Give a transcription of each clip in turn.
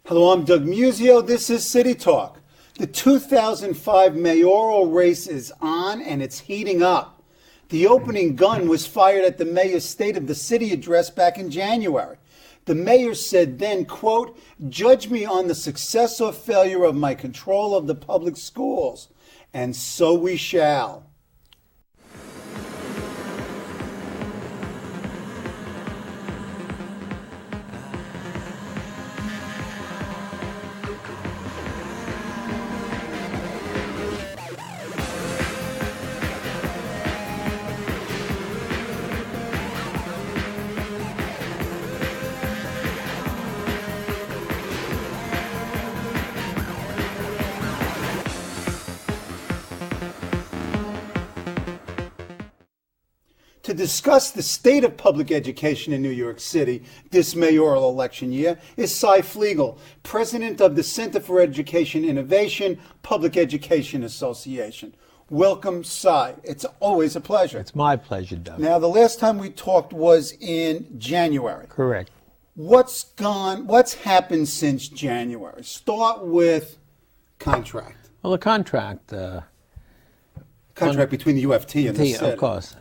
Hello, I'm Doug Muzzio. This is City Talk. The 2005 mayoral race is on and it's heating up. The opening gun was fired at the mayor's State of the City address back in January. The mayor said then, quote, "Judge me on the success or failure of my control of the public schools, and so we shall." To discuss the state of public education in New York City this mayoral election year is Seymour Fliegel, president of the Center for Education Innovation, Public Education Association. Welcome, Cy. It's always a pleasure. It's my pleasure, Doug. Now, the last time we talked was in January. Correct. What's happened since January? Start with contract. Well, the contract Between the UFT and the city. of course,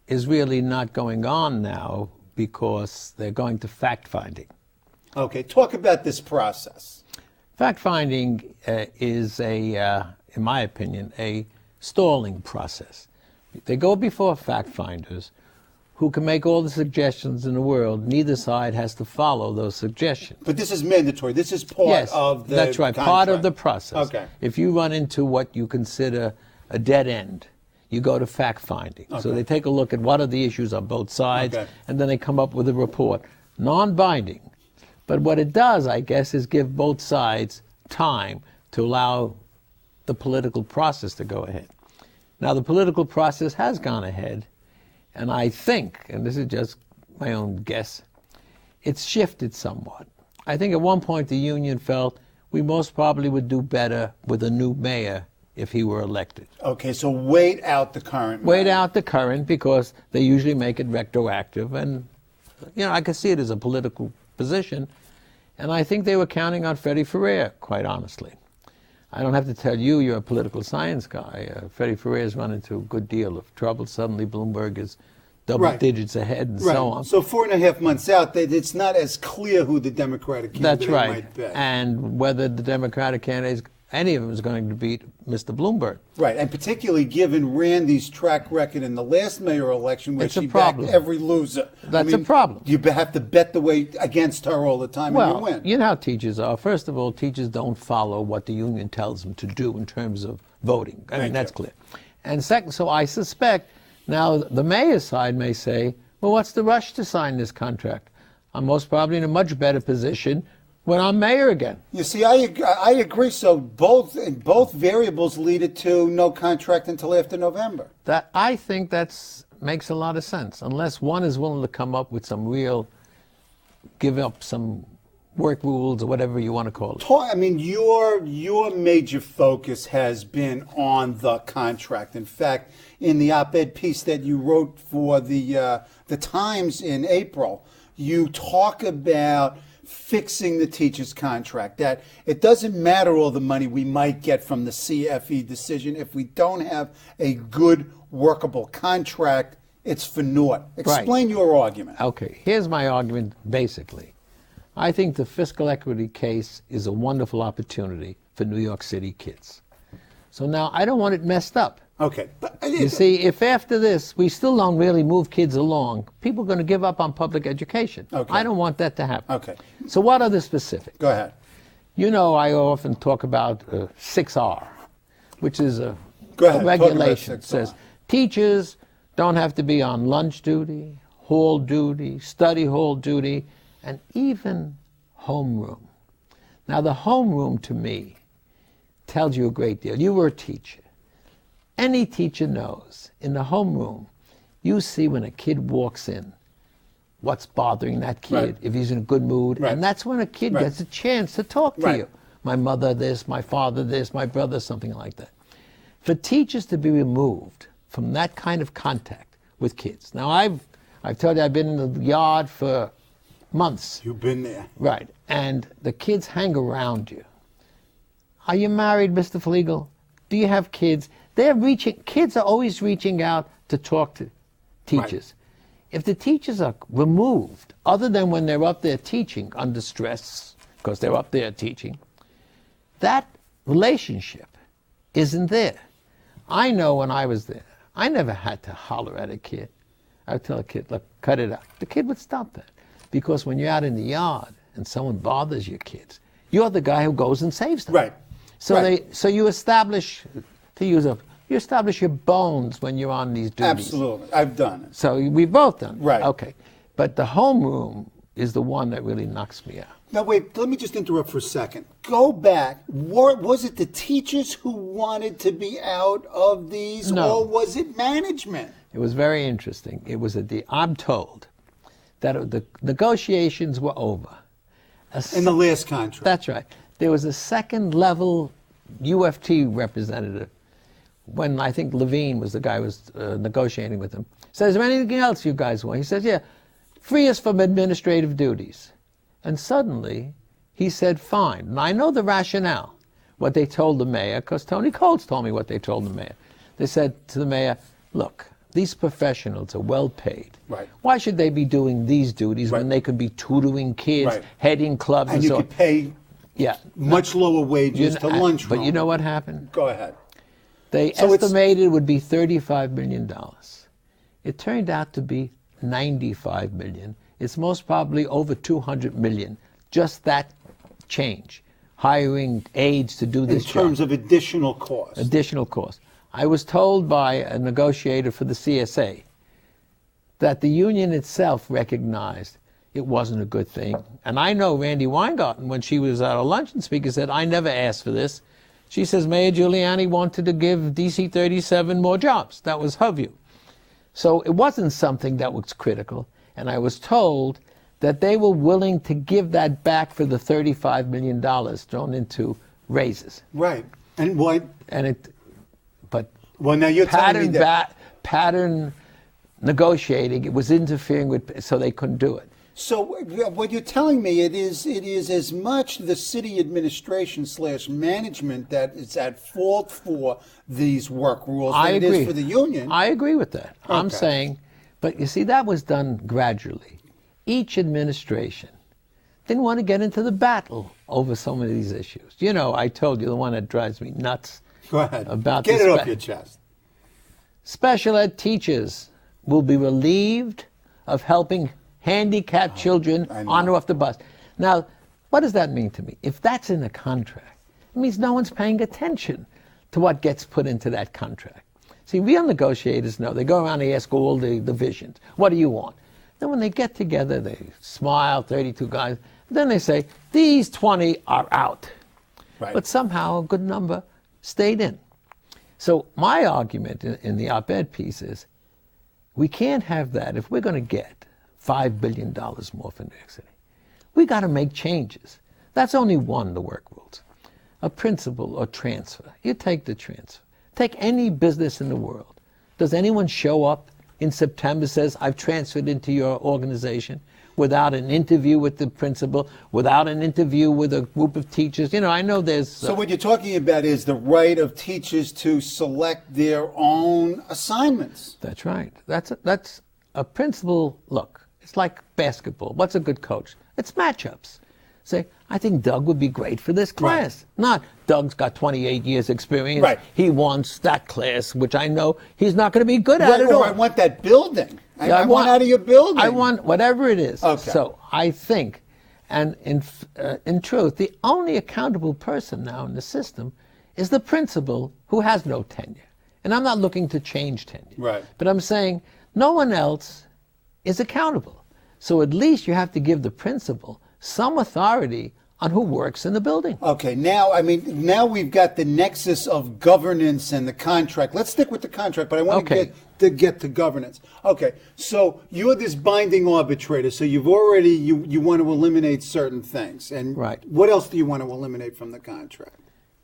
is really not going on now because they're going to fact-finding. Okay, talk about this process. Fact-finding is in my opinion, a stalling process. They go before fact-finders who can make all the suggestions in the world. Neither side has to follow those suggestions. But this is mandatory. This is part of the that's right, contract. part of the process. Okay. If you run into what you consider a dead end, you go to fact-finding. Okay. So they take a look at what are the issues on both sides, Okay. and then they come up with a report. Non-binding. But what it does, I guess, is give both sides time to allow the political process to go ahead. Now, the political process has gone ahead, and I think, and this is just my own guess, it's shifted somewhat. I think at one point the union felt we most probably would do better with a new mayor if he were elected. Okay, so wait out the current. Wait out the current, because they usually make it retroactive, and I could see it as a political position, and I think they were counting on Freddie Ferrer, quite honestly. I don't have to tell you, you're a political science guy. Freddie Ferrer's run into a good deal of trouble. Suddenly Bloomberg is double digits ahead and so on. So 4.5 months out, it's not as clear who the Democratic candidate might be. And whether the Democratic candidates, any of them, is going to beat Mr. Bloomberg. Right, and particularly given Randy's track record in the last mayoral election, where she backed every loser. That's a problem. You have to bet the way against her all the time, and you win. You know how teachers are. First of all, teachers don't follow what the union tells them to do in terms of voting. I mean, that's clear. And second, so I suspect now the mayor's side may say, well, what's the rush to sign this contract? I'm most probably in a much better position when I'm mayor again. You see, I agree. So both variables lead it to no contract until after November. I think that makes a lot of sense, unless one is willing to come up with some real, give up some work rules or whatever you want to call it. I mean, your major focus has been on the contract. In fact, in the op-ed piece that you wrote for the Times in April, you talk about fixing the teacher's contract, that it doesn't matter all the money we might get from the CFE decision. If we don't have a good, workable contract, it's for naught. Explain your argument. Okay, here's my argument, basically. I think the fiscal equity case is a wonderful opportunity for New York City kids. So now I don't want it messed up. Okay. You see, if after this we still don't really move kids along, people are going to give up on public education. Okay. I don't want that to happen. Okay. So what are the specifics? Go ahead. You know, I often talk about 6R, which is a regulation. regulation. It says teachers don't have to be on lunch duty, hall duty, study hall duty, and even homeroom. Now, the homeroom, to me, tells you a great deal. You were a teacher. Any teacher knows, in the homeroom, you see when a kid walks in, what's bothering that kid, if he's in a good mood, and that's when a kid gets a chance to talk to you. My mother this, my father this, my brother, something like that. For teachers to be removed from that kind of contact with kids. Now, I've told you I've been in the yard for months. You've been there. Right. And the kids hang around you. Are you married, Mr. Fliegel? Do you have kids? Kids are always reaching out to talk to teachers. Right. If the teachers are removed, other than when they're up there teaching under stress, because they're up there teaching, that relationship isn't there. I know when I was there, I never had to holler at a kid. I would tell a kid, look, cut it out. The kid would stop that. Because when you're out in the yard and someone bothers your kids, you're the guy who goes and saves them. Right. So so you establish, you establish your bones when you're on these duties. Absolutely. I've done it. So we've both done it. Right. Okay. But the homeroom is the one that really knocks me out. Now, wait, let me just interrupt for a second. Go back. Was it the teachers who wanted to be out of these, No. or was it management? It was very interesting. It was I'm told that the negotiations were over. In the last contract. That's right. There was a second level UFT representative when I think Levine was the guy who was negotiating with him. Says, is there anything else you guys want? He says, yeah, free us from administrative duties. And suddenly, he said, fine. And I know the rationale, what they told the mayor, because Tony Coates told me what they told the mayor. They said to the mayor, look, these professionals are well paid. Right. Why should they be doing these duties when they could be tutoring kids, heading clubs, and you could pay much lower wages to lunchroom. But you know what happened? Go ahead. They estimated it would be $35 million. It turned out to be $95 million. It's most probably over $200 million. Just that change. Hiring aides to do this job. In terms of additional cost. Additional cost. I was told by a negotiator for the CSA that the union itself recognized it wasn't a good thing. And I know Randy Weingarten, when she was at a luncheon speaker, said, I never asked for this. She says Mayor Giuliani wanted to give DC 37 more jobs. That was her view. So it wasn't something that was critical. And I was told that they were willing to give that back for the $35 million thrown into raises. Right. And what? Well, now you're telling me that pattern negotiating, it was interfering with, so they couldn't do it. So what you're telling me, it is as much the city administration / management that is at fault for these work rules than it is for the union. I agree with that. Okay. I'm saying, but you see, that was done gradually. Each administration didn't want to get into the battle over some of these issues. You know, I told you the one that drives me nuts. Go ahead. Get it off your chest. Special ed teachers will be relieved of helping handicapped children on or off the bus. Now, what does that mean to me? If that's in a contract, it means no one's paying attention to what gets put into that contract. See, real negotiators know. They go around, they ask all the divisions, what do you want? Then when they get together, they smile, 32 guys. Then they say, these 20 are out. Right. But somehow a good number stayed in. So my argument in the op-ed piece is, we can't have that. If we're going to get $5 billion more for New York City, we got to make changes. That's only one of the work rules. A principal or transfer. You take the transfer. Take any business in the world. Does anyone show up in September, says, I've transferred into your organization, without an interview with the principal, without an interview with a group of teachers? You know, I know there's... So what you're talking about is the right of teachers to select their own assignments. That's right. That's a principal. Look, it's like basketball. What's a good coach? It's matchups. Say, I think Doug would be great for this class. Right. Not Doug's got 28 years experience. Right. He wants that class, which I know he's not going to be good at all. I want that building. I want out of your building. I want whatever it is. Okay. So I think, and in truth, the only accountable person now in the system is the principal who has no tenure. And I'm not looking to change tenure. Right. But I'm saying no one else is accountable. So at least you have to give the principal some authority on who works in the building. Okay, now we've got the nexus of governance and the contract. Let's stick with the contract, but I want to get to governance. Okay, so you're this binding arbitrator, so you've already, you want to eliminate certain things. And what else do you want to eliminate from the contract?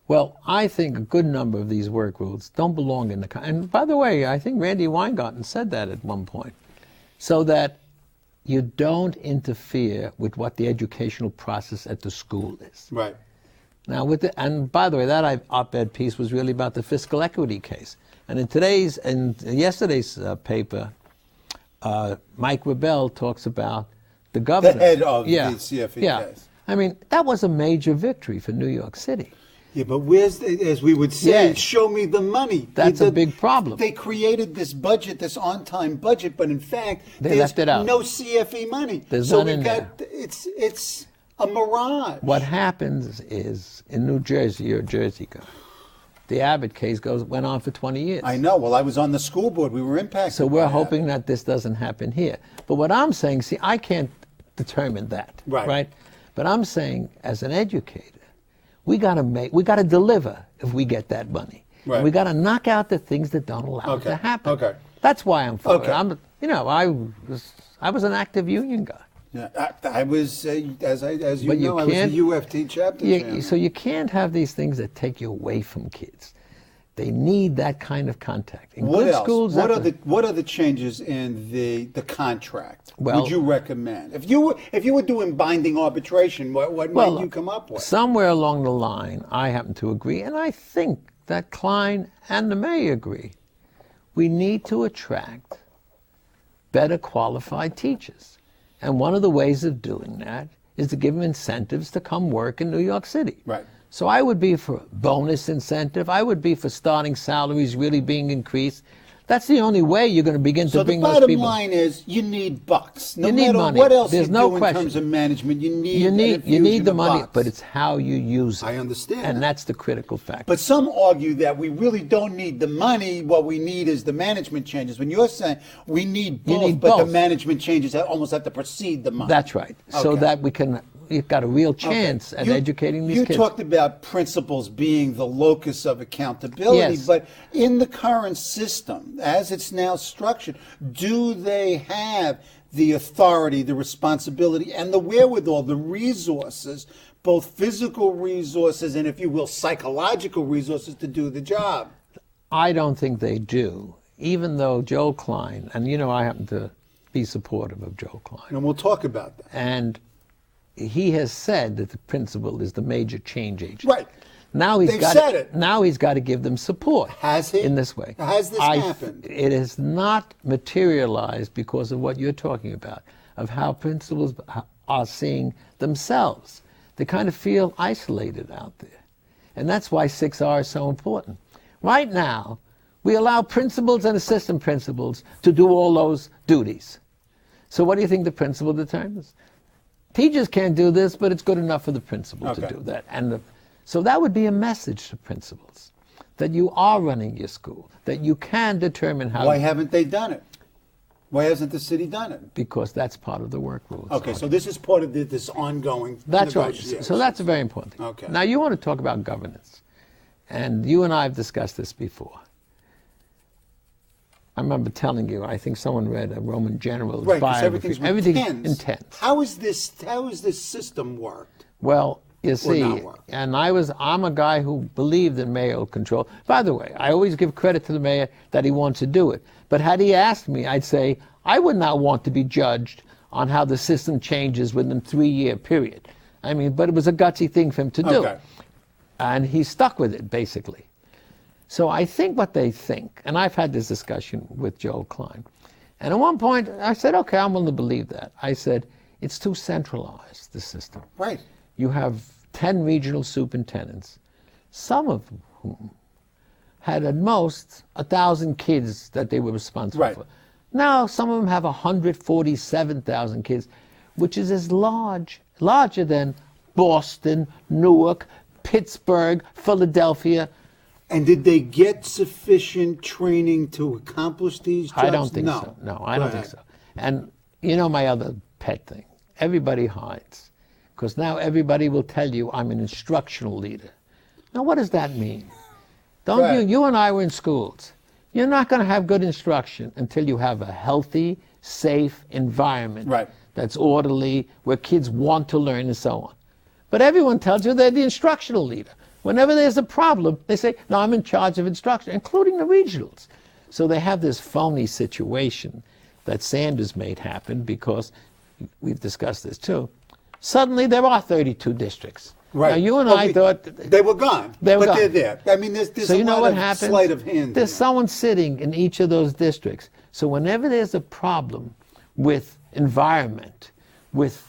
Well, I think a good number of these work rules don't belong in the contract. And by the way, I think Randy Weingarten said that at one point. So that you don't interfere with what the educational process at the school is. Right. Now, and by the way, that op-ed piece was really about the fiscal equity case. And in yesterday's paper, Mike Rebel talks about the governor. The head of the CFE case. I mean, that was a major victory for New York City. Yeah, but where's as we would say, show me the money. That's a big problem. They created this budget, this on-time budget, but in fact, they left it out. No CFE money. There's so none in there. It's a mirage. What happens is, in New Jersey, you're a Jersey guy. The Abbott case went on for 20 years. I know. Well, I was on the school board. We were impacted. So we're hoping that this doesn't happen here. But what I'm saying, see, I can't determine that. Right? But I'm saying, as an educator, we got to deliver if we get that money. Right. We got to knock out the things that don't allow it to happen. Okay. That's why I'm for it. Okay. I was an active union guy. Yeah, I was, as you But know, I was the UFT chapter chairman. So you can't have these things that take you away from kids. They need that kind of contact. In what good else? schools, what are the changes in the contract? Well, would you recommend if you were doing binding arbitration? What might you come up with? Somewhere along the line, I happen to agree, and I think that Klein and the mayor agree. We need to attract better qualified teachers. And one of the ways of doing that is to give them incentives to come work in New York City. Right. So I would be for bonus incentive. I would be for starting salaries really being increased. That's the only way you're going to begin to bring those people. So the bottom line is you need bucks. No you need matter money. what else There's you no do question. in terms of management, you need the money, bucks. but it's how you use it. I understand. And that. that's the critical factor. But some argue that we really don't need the money. What we need is the management changes. When you're saying we need both, but the management changes almost have to precede the money. That's right. Okay. So that you've got a real chance at educating these kids. You talked about principals being the locus of accountability, but in the current system, as it's now structured, do they have the authority, the responsibility, and the wherewithal, the resources, both physical resources and, if you will, psychological resources to do the job? I don't think they do, even though Joe Klein, and I happen to be supportive of Joe Klein. And we'll talk about that. And he has said that the principal is the major change agent. Right. Now he's got to give them support. Has he? In this way. Has this happened? It has not materialized because of what you're talking about, of how principals are seeing themselves. They kind of feel isolated out there. And that's why 6R is so important. Right now, we allow principals and assistant principals to do all those duties. So what do you think the principal determines? Teachers can't do this, but it's good enough for the principal to do that. And so that would be a message to principals, that you are running your school, that you can determine how. Why haven't they done it? Why hasn't the city done it? Because that's part of the work rules. Okay, so this is part of this ongoing That's right. negotiations. So that's a very important thing. Okay. Now you want to talk about governance. And you and I have discussed this before. I remember telling you, I think someone read a Roman general's biography. Everything's intense. How is this system worked? Well, you see, and I'm a guy who believed in mayoral control. By the way, I always give credit to the mayor that he wants to do it. But had he asked me, I'd say, I would not want to be judged on how the system changes within a 3-year period. I mean, but it was a gutsy thing for him to do. Okay. And he stuck with it, basically. So I think what they think, and I've had this discussion with Joe Klein, and at one point I said, okay, I'm willing to believe that. I said, it's too centralized, the system. Right. You have 10 regional superintendents, some of whom had at most 1,000 kids that they were responsible for. Now some of them have 147,000 kids, which is as larger than Boston, Newark, Pittsburgh, Philadelphia. And did they get sufficient training to accomplish these jobs? I don't think so. No, I don't think so. And my other pet thing, everybody hides. Because now everybody will tell you I'm an instructional leader. Now what does that mean? You and I were in schools. You're not going to have good instruction until you have a healthy, safe environment that's orderly, where kids want to learn and so on. But everyone tells you they're the instructional leader. Whenever there's a problem, they say, no, I'm in charge of instruction, including the regionals. So they have this phony situation that Sanders made happen because we've discussed this too, suddenly there are 32 districts. Right. Now, you and I thought... They were gone, but they're there. I mean, there's so a you know lot what of happens? sleight of hand. There's someone sitting in each of those districts. So whenever there's a problem with environment, with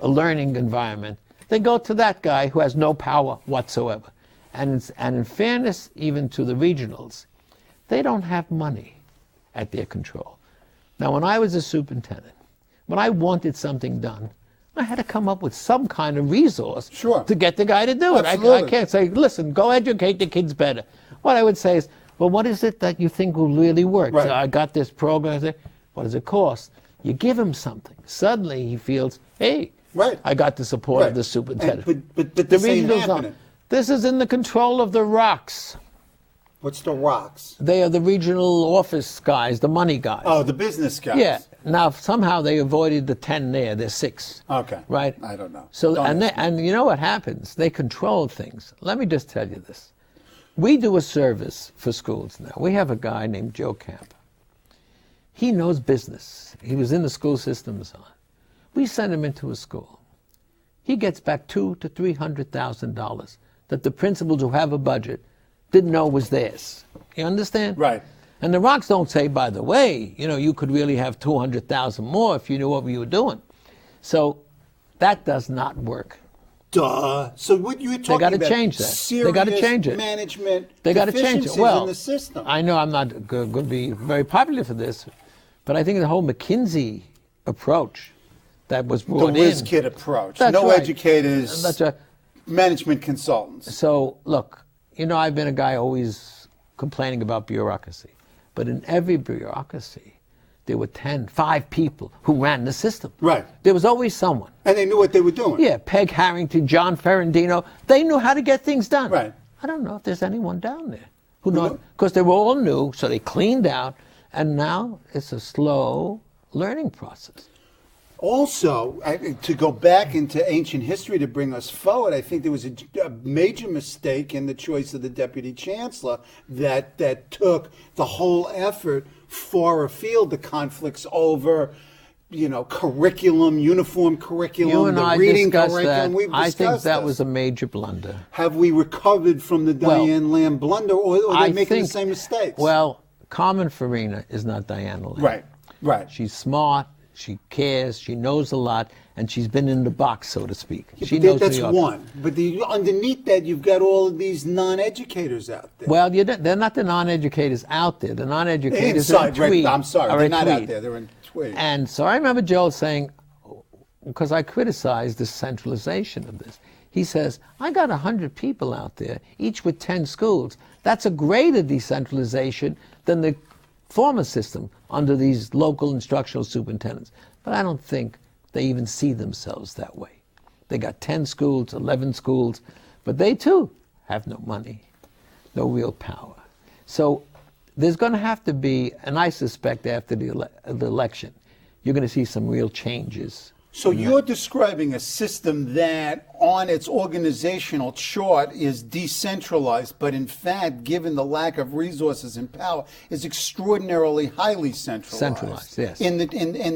a learning environment, they go to that guy who has no power whatsoever. And in fairness, even to the regionals, they don't have money at their control. Now, when I was a superintendent, when I wanted something done, I had to come up with some kind of resource to get the guy to do it. I can't say, listen, go educate the kids better. What I would say is, well, what is it that you think will really work? Right. So I got this program. I say, what does it cost? You give him something. Suddenly he feels, hey, I got the support of the superintendent. But this ain't happening. This is in the control of the rocks. What's the rocks? They are the regional office guys, the money guys. Oh, the business guys. Yeah. Now, somehow they avoided the 10 there. There's 6. Okay. Right? I don't know. So, and you know what happens? They control things. Let me just tell you this. We do a service for schools now. We have a guy named Joe Camp. He knows business. He was in the school system and so on. We send him into a school. He gets back $200,000 to $300,000 that the principals who have a budget didn't know was theirs. You understand? Right. And the rocks don't say, by the way, you know, you could really have 200,000 more if you knew what you were doing. So that does not work. Duh. So what you were talking about? They got to change that. They got to change it. Management. They got to change it. Well, in the system. I know I'm not going to be very popular for this, but I think the whole McKinsey approach that was brought in. The whiz kid approach. That's no right. Educators. That's right. Management consultants. So look, you know, I've been a guy always complaining about bureaucracy, but in every bureaucracy, there were 5 people who ran the system. Right. There was always someone. And they knew what they were doing. Yeah, Peg Harrington, John Ferrandino, they knew how to get things done. Right. I don't know if there's anyone down there who knows, because they were all new, so they cleaned out, and now it's a slow learning process. Also, to go back into ancient history to bring us forward, I think there was a major mistake in the choice of the deputy chancellor that took the whole effort far afield, the conflicts over, you know, curriculum, uniform curriculum, You and the I reading discussed curriculum. that. We've I think discussed that this. was a major blunder. Have we recovered from the Diane Lamb blunder, or are they making the same mistakes? Well, Carmen Farina is not Diana Lamb. Right. She's smart. She cares, she knows a lot, and she's been in the box, so to speak. Yeah, she knows that's New York. one. But underneath that, you've got all of these non-educators out there. Well, they're not the non-educators out there. The non-educators Inside, are in Tweed. I'm sorry, are they're in not Tweed. out there. They're in Tweed. And so I remember Joel saying, because I criticized the centralization of this, he says, I got 100 people out there, each with 10 schools. That's a greater decentralization than the former system under these local instructional superintendents. But I don't think they even see themselves that way. They got 10 schools, 11 schools, but they too have no money, no real power. So there's going to have to be, and I suspect after the election, you're going to see some real changes. So you're describing a system that on its organizational chart is decentralized, but in fact, given the lack of resources and power, is extraordinarily highly centralized. Centralized, yes. In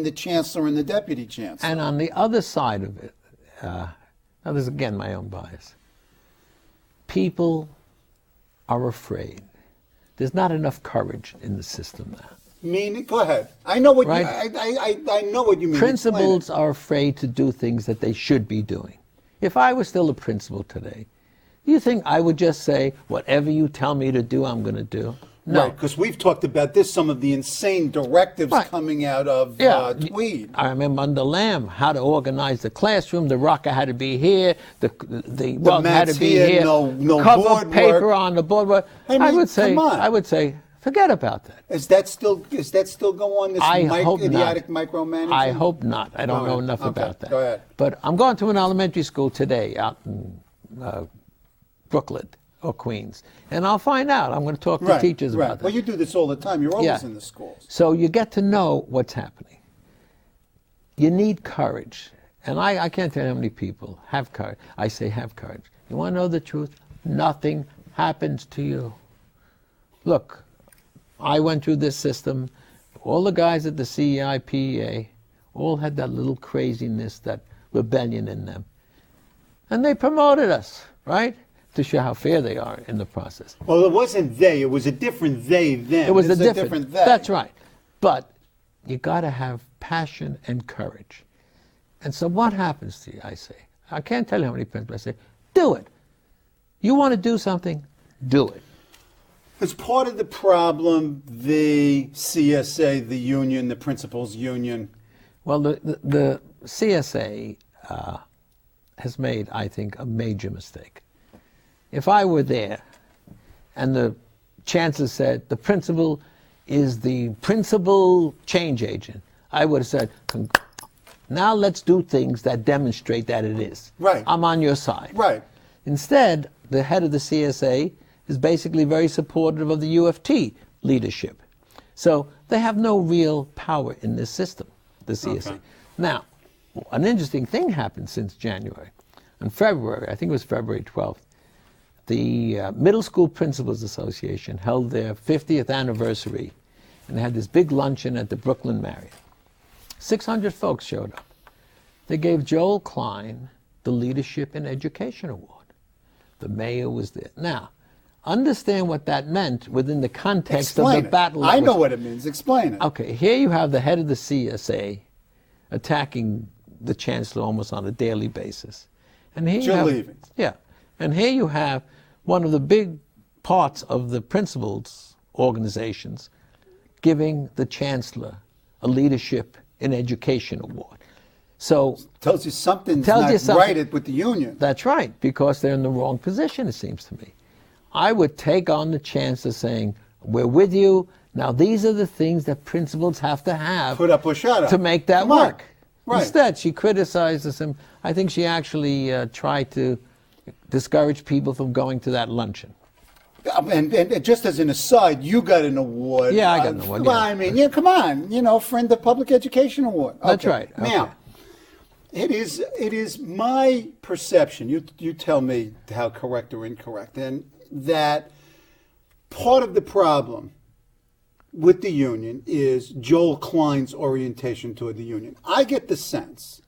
the chancellor and the deputy chancellor. And on the other side of it, now this is again my own bias, people are afraid. There's not enough courage in the system now. Go ahead. I know what right? I know what you mean. Principals are afraid to do things that they should be doing. If I was still a principal today, do you think I would just say, whatever you tell me to do, I'm going to do? No. Right, because we've talked about this, some of the insane directives coming out of Tweed. I remember under Lamb, how to organize the classroom. The rocker had to be here. The rug had to be here. No cover board paper work. on the board. I would say, forget about that. Is that still going on? This idiotic micromanagement? I hope not. I don't know enough about that. Go ahead. But I'm going to an elementary school today out in Brooklyn or Queens, and I'll find out. I'm going to talk to teachers about that. Well, you do this all the time. You're always in the schools. So you get to know what's happening. You need courage. And I can't tell you how many people have courage. I say have courage. You want to know the truth? Nothing happens to you. Look, I went through this system. All the guys at the CEI-PEA, all had that little craziness, that rebellion in them. And they promoted us, right? To show how fair they are in the process. Well, it wasn't they. It was a different they then. It was It's a different they. That's right. But you got to have passion and courage. And so what happens to you, I say? I can't tell you how many principals I say, do it. You want to do something, do it. As part of the problem, the CSA, the union, the principals union. Well, the CSA has made, I think, a major mistake. If I were there and the chancellor said the principal is the principal change agent, I would have said, now let's do things that demonstrate that it is. Right. I'm on your side. Right. Instead, the head of the CSA is basically very supportive of the UFT leadership. So they have no real power in this system, the CSA. Okay. Now, an interesting thing happened since January. In February, I think it was February 12th, the Middle School Principals Association held their 50th anniversary, and they had this big luncheon at the Brooklyn Marriott. 600 folks showed up. They gave Joel Klein the Leadership in Education Award. The mayor was there. Now, understand what that meant within the context of the battle. I know what it means. Explain it. Okay, here you have the head of the CSA attacking the chancellor almost on a daily basis. And here you have, leaving. Yeah. And here you have one of the big parts of the principals organizations giving the chancellor a Leadership in Education Award. So Tells you something's not right with the union. That's right, because they're in the wrong position, it seems to me. I would take on the chancellor saying, we're with you. Now these are the things that principals have to have Put up or shut up to make that Come on. work. Right. Instead, she criticizes him. I think she actually tried to discourage people from going to that luncheon. And just as an aside, you got an award. Yeah, I got an award. Well, Yeah. I mean, yeah, come on, Friend of Public Education Award. That's Okay. right. Okay. Now, it is my perception. You tell me how correct or incorrect, and that part of the problem with the union is Joel Klein's orientation toward the union. I get the sense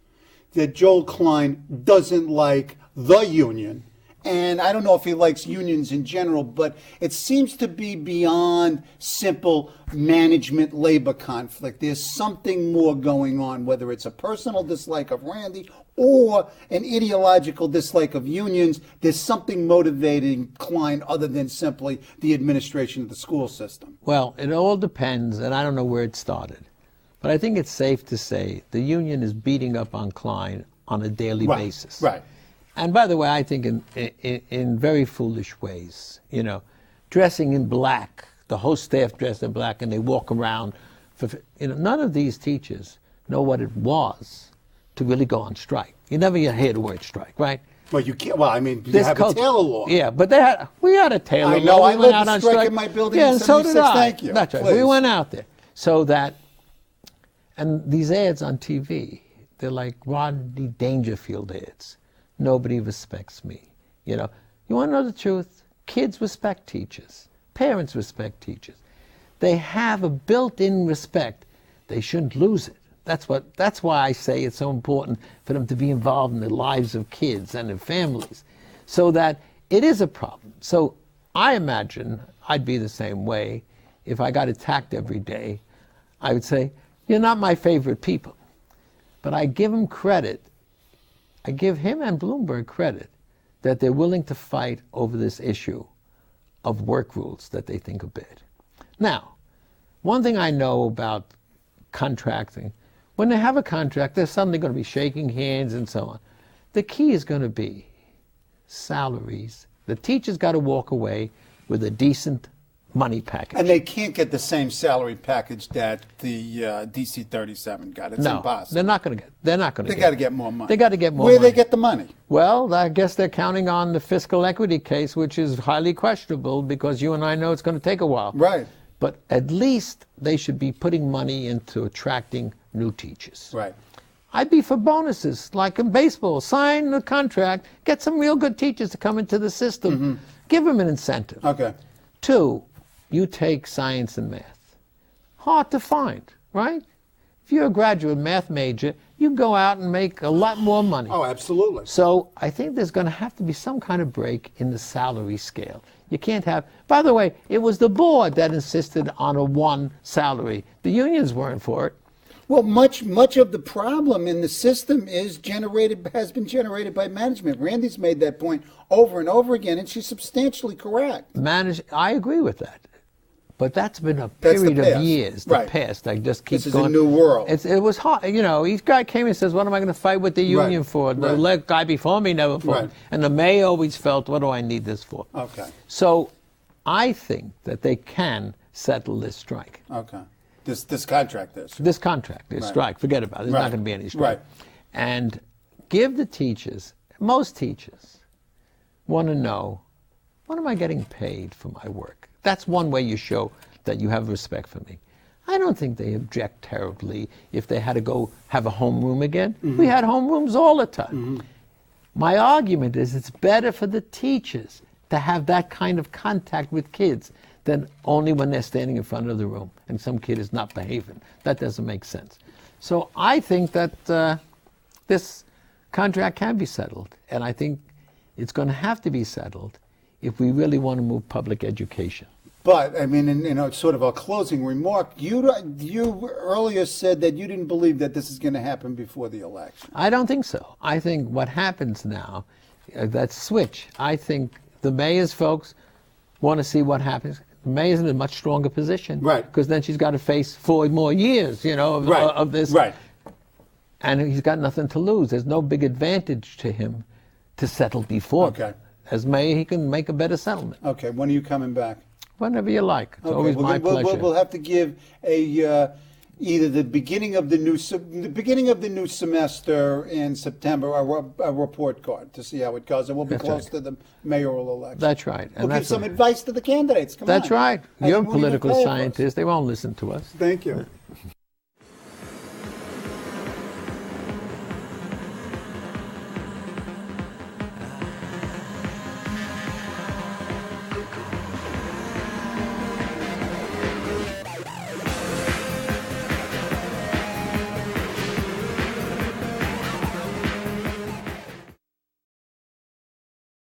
that Joel Klein doesn't like the union. And I don't know if he likes unions in general, but it seems to be beyond simple management labor conflict. There's something more going on, whether it's a personal dislike of Randy or an ideological dislike of unions. There's something motivating Klein other than simply the administration of the school system. Well, it all depends, and I don't know where it started. But I think it's safe to say the union is beating up on Klein on a daily basis. Right. And by the way, I think in very foolish ways, dressing in black, the whole staff dressed in black, and they walk around. None of these teachers know what it was to really go on strike. You never hear the word strike, right? Well, you can't. Well, I mean, you have a tailor law. Yeah, but we had a tailor law. I know. I We went led out the on strike in my building yeah, in and so did 76. I. Thank you. That's right. Please. We went out there. So that, and these ads on TV, they're like Rodney Dangerfield ads. Nobody respects me. You want to know the truth? Kids respect teachers. Parents respect teachers. They have a built-in respect. They shouldn't lose it. That's why I say it's so important for them to be involved in the lives of kids and their families, so that it is a problem. So I imagine I'd be the same way if I got attacked every day. I would say, you're not my favorite people. But I give them credit. I give him and Bloomberg credit that they're willing to fight over this issue of work rules that they think are bad. Now, one thing I know about contracting, when they have a contract, they're suddenly going to be shaking hands and so on. The key is going to be salaries. The teacher's got to walk away with a decent money package. And they can't get the same salary package that the DC 37 got. It's impossible. They're not going to get. They're not going to. They got to get more money. They got to get more Where money. they get the money? Well, I guess they're counting on the fiscal equity case, which is highly questionable because you and I know it's going to take a while. Right. But at least they should be putting money into attracting new teachers. Right. I'd be for bonuses, like in baseball. Sign the contract, get some real good teachers to come into the system. Mm-hmm. Give them an incentive. Okay. 2, you take science and math. Hard to find, right? If you're a graduate math major, you can go out and make a lot more money. Oh, absolutely. So I think there's going to have to be some kind of break in the salary scale. You can't have, by the way, it was the board that insisted on a one salary. The unions weren't for it. Well, much of the problem in the system has been generated by management. Randy's made that point over and over again, and she's substantially correct. I agree with that. But that's been a period of years, the past. I just keep going. This is a new world. It was hard. You know, each guy came and says, what am I going to fight with the union for? The guy before me never fought. And the mayor always felt, what do I need this for? Okay. So I think that they can settle this strike. Okay. This contract is. This contract, this strike. Forget about it. There's not going to be any strike. And give the teachers, most teachers want to know, what am I getting paid for my work? That's one way you show that you have respect for me. I don't think they object terribly if they had to go have a homeroom again. We had homerooms all the time. My argument is it's better for the teachers to have that kind of contact with kids than only when they're standing in front of the room and some kid is not behaving. That doesn't make sense. So I think that this contract can be settled, and I think it's going to have to be settled if we really want to move public education. But, I mean, in sort of a closing remark, you earlier said that you didn't believe that this is going to happen before the election. I don't think so. I think what happens now, that switch, I think the mayor's folks want to see what happens. The mayor's in a much stronger position. Right. Because then she's got to face 4 more years, of this. Right. And he's got nothing to lose. There's no big advantage to him to settle before. Okay. As mayor, he can make a better settlement. Okay. When are you coming back? Whenever you like. It's always my pleasure. We'll have to give either the beginning of the new semester in September a report card to see how it goes, and we'll be close to the mayoral election. That's right. And we'll give some advice to the candidates. Come on. That's right. You're a political scientist. They won't listen to us. Thank you.